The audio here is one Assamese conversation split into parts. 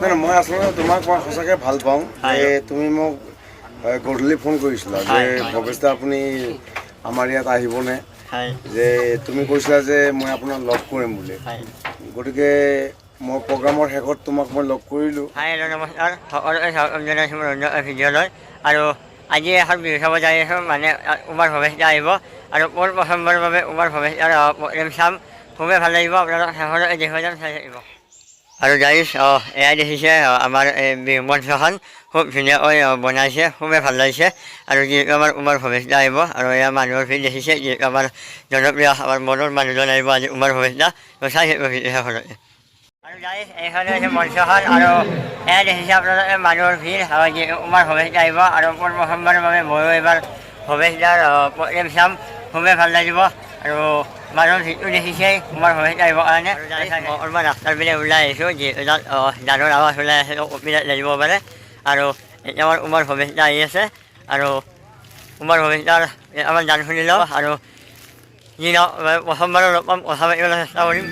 নাই নাই মই আচলতে তোমাক মই সঁচাকৈ ভাল পাওঁ যে তুমি মোক গধূলি ফোন কৰিছিলা যে ভৱেশ দা আপুনি আমাৰ ইয়াত আহিবনে, যে তুমি কৈছিলা যে মই আপোনাক লগ কৰিম বুলি, গতিকে মই প্ৰগ্ৰামৰ শেষত তোমাক মই লগ কৰিলোঁ। নমস্কাৰ, সকলোকে স্বাগতম জনাইছোঁ মোৰ ভিডিঅ'লৈ। আৰু আজি এখন বিহু চাব যাই আছোঁ, মানে উমাৰ ভৱেশ দা আহিব আৰু মোৰ প্ৰথমবাৰৰ বাবে উমাৰ ভৱেশ দাৰ প্ৰগ্ৰেম চাম। খুবেই ভাল লাগিব, আপোনালোক শেষলৈ দেখুৱাই যাম, চাই থাকিব। আৰু গাইজ এয়াই দেখিছে আমাৰ বিহু মঞ্চখন খুব ধুনীয়াকৈ বনাইছে, খুবেই ভাল লাগিছে। আৰু যিহেতু আমাৰ উমাৰ ভৱেশ দা আহিব আৰু এয়া মানুহৰ ভিৰ দেখিছে, যিহেতু আমাৰ জনপ্ৰিয় আমাৰ মনৰ মানুহজন আহিব আজি উমাৰ ভৱেশ দা, তো চাই থাকিব শেষলৈ। আৰু গাইজ এইখনে হৈছে মঞ্চখন আৰু এয়া দেখিছে আপোনালোকে মানুহৰ ভিৰ, যিহেতু উমাৰ ভৱেশ দা আহিব আৰু মোৰ প্ৰথমবাৰৰ বাবে ময়ো এইবাৰ ভৱেশ দাৰ প্ৰগ্ৰেম চাম, খুবেই ভাল লাগিব। আৰু মানুহৰ ভিৰটো দেখিছেই উমাৰ ভৱেশ দা আহিবৰ কাৰণে। অলপমান ৰাস্তাৰ পিনে ওলাই আহিছোঁ, যিহেতু তাত গানৰ আৱাজ ওলাই আছে, কপিৰাইট লাগিব পাৰে। আৰু এতিয়া আমাৰ উমাৰ ভৱেশ দা আহি আছে আৰু উমাৰ ভৱেশ দাৰ আমাৰ গান শুনি লওঁ আৰু যি নহওক প্ৰথমবাৰৰ লগ পাম, কথা পাতিবলৈ চেষ্টা কৰিম।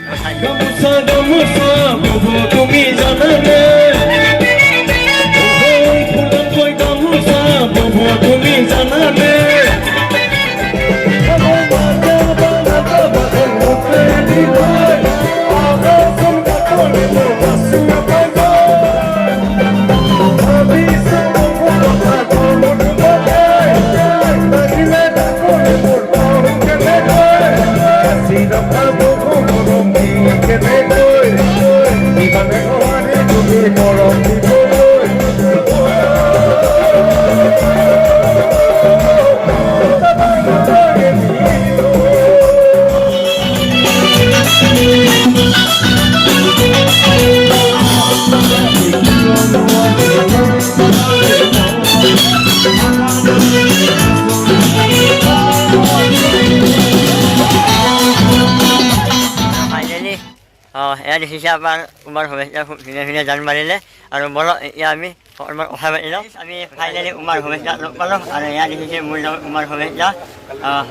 এয়া দেখিছে আমাৰ উমাৰ ভৱেশ দা খুব ধুনীয়া ধুনীয়া গান মাৰিলে। আৰু বলক এতিয়া আমি অকণমান কথা পাতি লওঁ। আমি ফাইনেলি উমাৰ ভৱেশ দাক লগ পালোঁ আৰু এয়া দেখিছে মোৰ নাম উমাৰ ভৱেশ দা।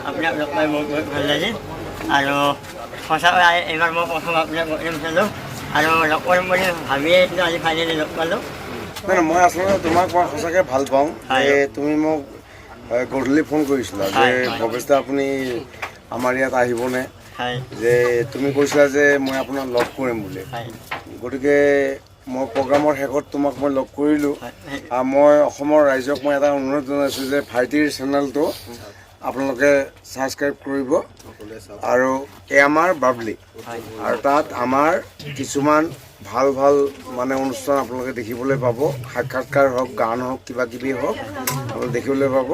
আপোনাক লগ পাই মোৰ বহুত ভাল লাগিল আৰু সঁচাকৈ এইবাৰ মই প্ৰথম আপোনাক প্ৰগ্ৰেম চালোঁ আৰু লগ কৰিম বুলি ভাবিয়ে আজি ফাইনেলি লগ পালোঁ। নাই নাই মই আচলতে তোমাক মই সঁচাকৈ ভাল পাওঁ যে তুমি মোক গধূলি ফোন কৰিছিলা যে ভৱেশ দা আপুনি আমাৰ ইয়াত আহিবনে, যে তুমি কৈছিলা যে মই আপোনাক লগ কৰিম বুলি, গতিকে মই প্ৰগ্ৰামৰ শেষত তোমাক মই লগ কৰিলোঁ। মই অসমৰ ৰাইজক মই এটা অনুৰোধ জনাইছোঁ যে ভাইটিৰ চেনেলটো আপোনালোকে ছাবস্ক্ৰাইব কৰিব আৰু এই আমাৰ বাবলি, আৰু তাত আমাৰ কিছুমান ভাল ভাল মানে অনুষ্ঠান আপোনালোকে দেখিবলৈ পাব, সাক্ষাৎকাৰ হওক, গান হওক, কিবা কিবি হওক আপোনালোকে দেখিবলৈ পাব।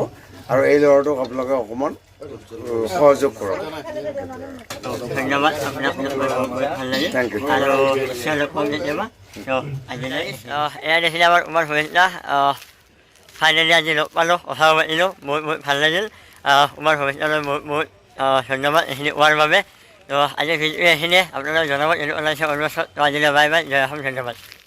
আৰু এই ল'ৰাটোক আপোনালোকে অকণমান সহযোগ কৰক। ধন্যবাদ আপোনাক, ভাল লাগিল আৰু নিশ্চয় লগ পাম কেতিয়াবা। এয়া দেখিলে আমাৰ উমাৰ ভৱেশ দা, ফাইনেলি আজি লগ পালোঁ, কথা পাতিলোঁ, বহুত বহুত ভাল লাগিল। উমাৰ ভৱেশ দালৈ বহুত বহুত ধন্যবাদ এইখিনি কোৱাৰ বাবে। তো আজি ভিডিঅ' এইখিনিয়ে আপোনালোকে জনাব, এইটো ওলাইছে অনুৰোধ। আজিলৈ বাই বাই, জয় অসম, ধন্যবাদ।